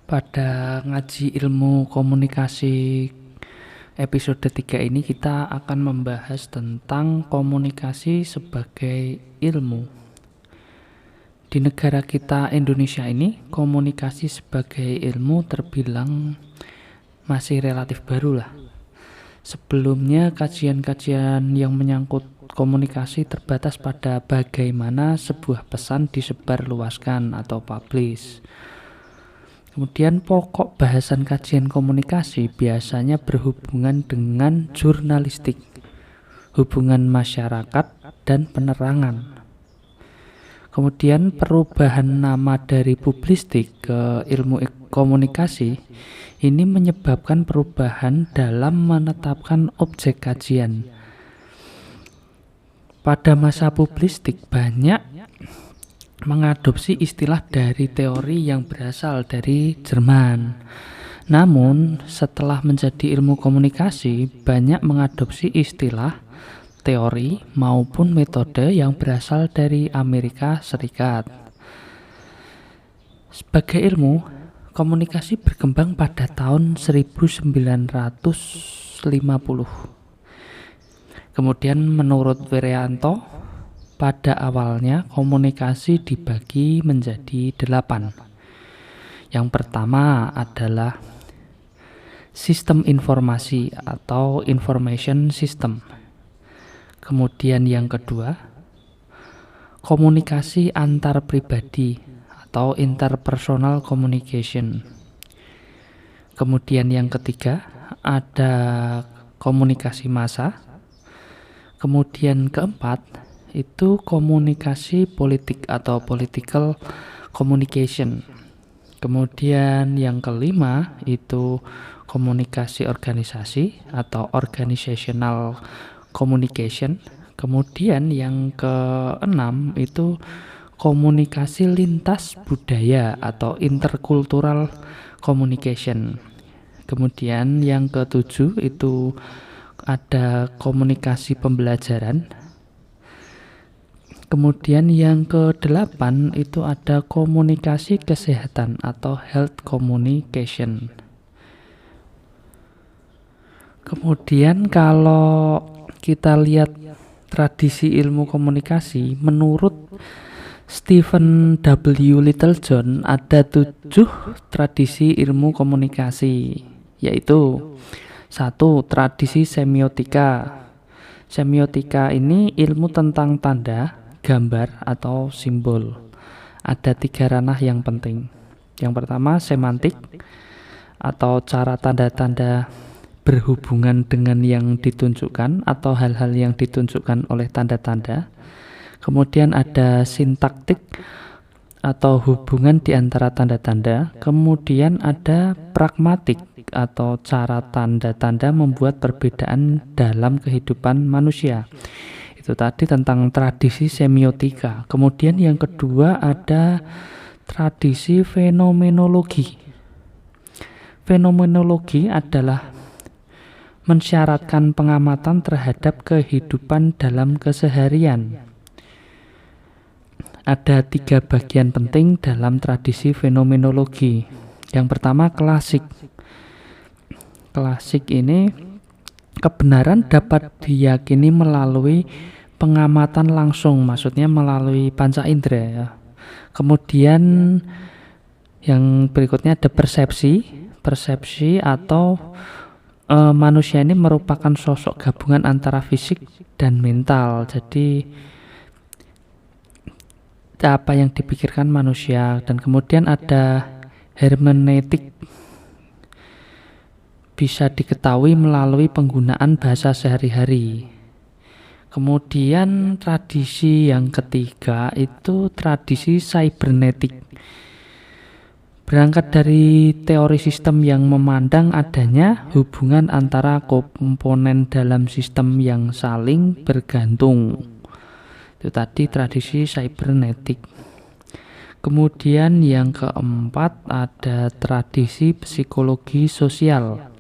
Pada ngaji ilmu komunikasi episode 3 ini kita akan membahas tentang komunikasi sebagai ilmu. Di negara kita Indonesia ini, komunikasi sebagai ilmu terbilang masih relatif baru lah. Sebelumnya kajian-kajian yang menyangkut komunikasi terbatas pada bagaimana sebuah pesan disebarluaskan atau publish. Kemudian pokok bahasan kajian komunikasi biasanya berhubungan dengan jurnalistik, hubungan masyarakat, dan penerangan. Kemudian perubahan nama dari publistik ke ilmu komunikasi ini menyebabkan perubahan dalam menetapkan objek kajian. Pada masa publistik banyak mengadopsi istilah dari teori yang berasal dari Jerman. Namun, setelah menjadi ilmu komunikasi, banyak mengadopsi istilah, teori, maupun metode yang berasal dari Amerika Serikat. Sebagai ilmu, komunikasi berkembang pada tahun 1950. Kemudian menurut Wirianto, pada awalnya komunikasi dibagi menjadi 8. Yang pertama adalah sistem informasi atau information system. Kemudian yang kedua, komunikasi antar pribadi atau interpersonal communication. Kemudian yang ketiga, ada komunikasi massa. Kemudian keempat, itu komunikasi politik atau political communication. Kemudian yang kelima itu komunikasi organisasi atau organizational communication. Kemudian yang keenam itu komunikasi lintas budaya atau intercultural communication. Kemudian yang ketujuh itu ada komunikasi pembelajaran. Kemudian yang ke-8 itu ada komunikasi kesehatan atau health communication. Kemudian kalau kita lihat tradisi ilmu komunikasi, menurut Stephen W. Littlejohn ada 7 tradisi ilmu komunikasi, yaitu 1. Tradisi semiotika. Semiotika ini ilmu tentang tanda, gambar atau simbol. Ada 3 ranah yang penting. Yang pertama semantik atau cara tanda-tanda berhubungan dengan yang ditunjukkan atau hal-hal yang ditunjukkan oleh tanda-tanda. Kemudian ada sintaktik atau hubungan di antara tanda-tanda. Kemudian ada pragmatik atau cara tanda-tanda membuat perbedaan dalam kehidupan manusia. Itu tadi tentang tradisi semiotika. Kemudian yang kedua ada tradisi fenomenologi. Fenomenologi adalah mensyaratkan pengamatan terhadap kehidupan dalam keseharian. Ada 3 bagian penting dalam tradisi fenomenologi. Yang pertama klasik. Klasik ini kebenaran dapat diyakini melalui pengamatan langsung, maksudnya melalui panca indera ya. Kemudian yang berikutnya ada persepsi atau manusia ini merupakan sosok gabungan antara fisik dan mental. Jadi apa yang dipikirkan manusia. Dan kemudian ada hermeneutik, bisa diketahui melalui penggunaan bahasa sehari-hari. Kemudian tradisi yang ketiga itu tradisi cybernetik. Berangkat dari teori sistem yang memandang adanya hubungan antara komponen dalam sistem yang saling bergantung. Itu tadi tradisi cybernetik. Kemudian yang keempat ada tradisi psikologi sosial,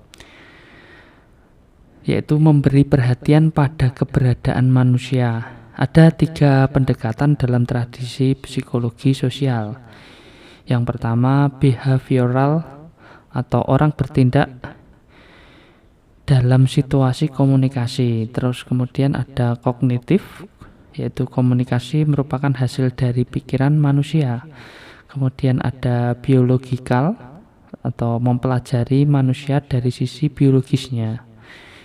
yaitu memberi perhatian pada keberadaan manusia. Ada 3 pendekatan dalam tradisi psikologi sosial. Yang pertama behavioral atau orang bertindak dalam situasi komunikasi. Terus kemudian ada kognitif, yaitu komunikasi merupakan hasil dari pikiran manusia. Kemudian ada biologikal atau mempelajari manusia dari sisi biologisnya.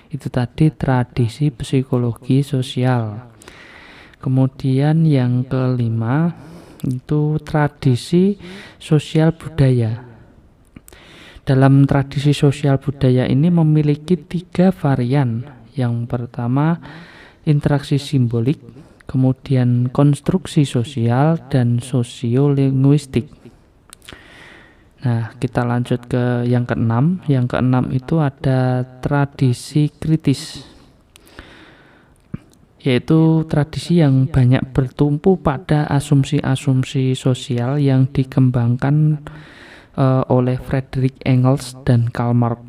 Itu tadi tradisi psikologi sosial. Kemudian yang kelima itu tradisi sosial budaya. Dalam tradisi sosial budaya ini memiliki 3 varian. Yang pertama interaksi simbolik, kemudian konstruksi sosial, dan sosiolinguistik. Nah, kita lanjut ke yang keenam. Yang keenam itu ada tradisi kritis, yaitu tradisi yang banyak bertumpu pada asumsi-asumsi sosial yang dikembangkan oleh Friedrich Engels dan Karl Marx.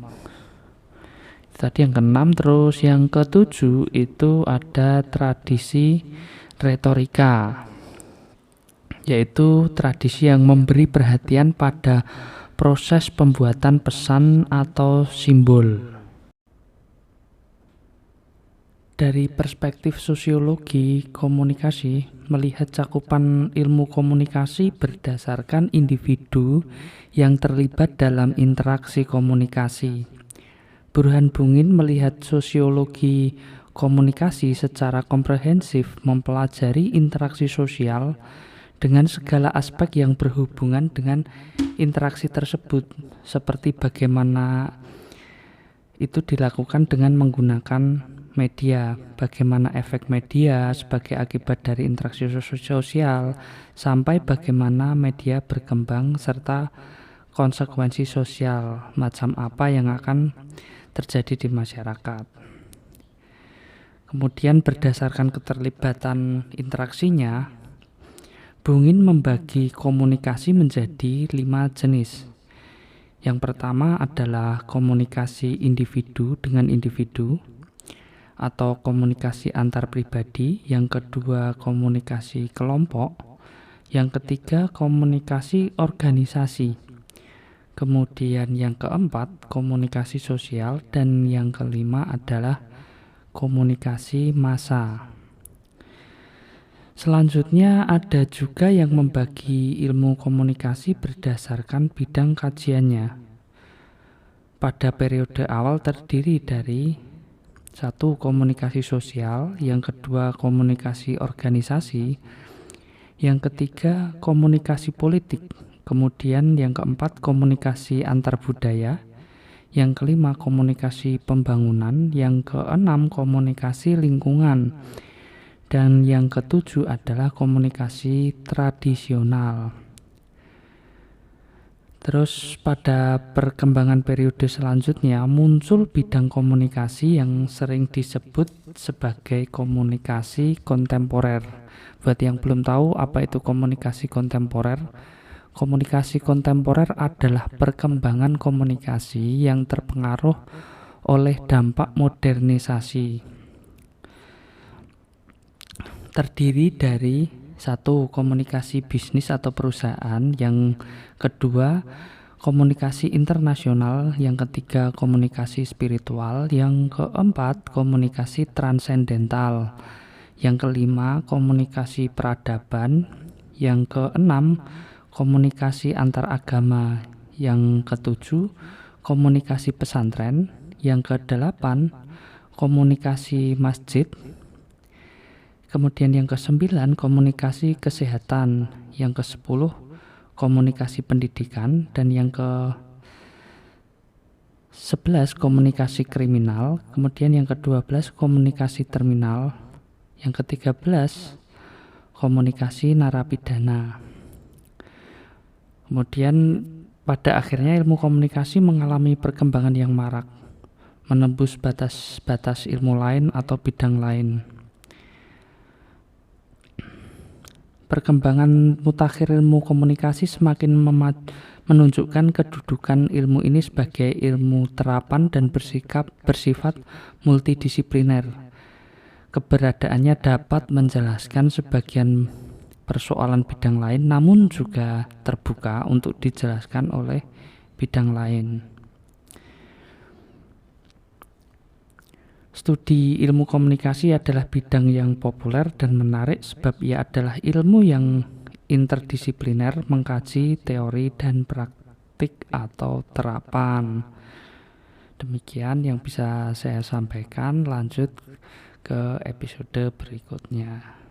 Tadi yang keenam. Terus yang ketujuh itu ada tradisi retorika, yaitu tradisi yang memberi perhatian pada proses pembuatan pesan atau simbol. Dari perspektif sosiologi komunikasi, melihat cakupan ilmu komunikasi berdasarkan individu yang terlibat dalam interaksi komunikasi. Burhan Bungin melihat sosiologi komunikasi secara komprehensif, mempelajari interaksi sosial dengan segala aspek yang berhubungan dengan interaksi tersebut, seperti bagaimana itu dilakukan dengan menggunakan media, bagaimana efek media sebagai akibat dari interaksi sosial, sampai bagaimana media berkembang serta konsekuensi sosial macam apa yang akan terjadi di masyarakat. Kemudian berdasarkan keterlibatan interaksinya, Bungin membagi komunikasi menjadi 5 jenis. Yang pertama adalah komunikasi individu dengan individu atau komunikasi antar pribadi. Yang kedua komunikasi kelompok. Yang ketiga komunikasi organisasi. Kemudian yang keempat komunikasi sosial, dan yang kelima adalah komunikasi massa. Selanjutnya ada juga yang membagi ilmu komunikasi berdasarkan bidang kajiannya. Pada periode awal terdiri dari 1. Komunikasi sosial, yang kedua komunikasi organisasi, yang ketiga komunikasi politik, kemudian yang keempat komunikasi antar budaya, yang kelima komunikasi pembangunan, yang keenam komunikasi lingkungan, dan yang ketujuh adalah komunikasi tradisional. Terus pada perkembangan periode selanjutnya muncul bidang komunikasi yang sering disebut sebagai komunikasi kontemporer. Buat yang belum tahu apa itu komunikasi kontemporer, komunikasi kontemporer adalah perkembangan komunikasi yang terpengaruh oleh dampak modernisasi. Terdiri dari 1. Komunikasi bisnis atau perusahaan, yang kedua komunikasi internasional, yang ketiga komunikasi spiritual, yang keempat komunikasi transendental, yang kelima komunikasi peradaban, yang keenam komunikasi antar agama, yang ketujuh komunikasi pesantren, yang kedelapan komunikasi masjid, kemudian yang ke-9 komunikasi kesehatan, yang ke-10 komunikasi pendidikan, dan yang ke-11 komunikasi kriminal, kemudian yang ke-12 komunikasi terminal, yang ke-13 komunikasi narapidana. Kemudian pada akhirnya ilmu komunikasi mengalami perkembangan yang marak, menembus batas-batas ilmu lain atau bidang lain. Perkembangan mutakhir ilmu komunikasi semakin menunjukkan kedudukan ilmu ini sebagai ilmu terapan dan bersifat multidisipliner. Keberadaannya dapat menjelaskan sebagian persoalan bidang lain, namun juga terbuka untuk dijelaskan oleh bidang lain. Studi ilmu komunikasi adalah bidang yang populer dan menarik sebab ia adalah ilmu yang interdisipliner, mengkaji teori dan praktik atau terapan. Demikian yang bisa saya sampaikan, lanjut ke episode berikutnya.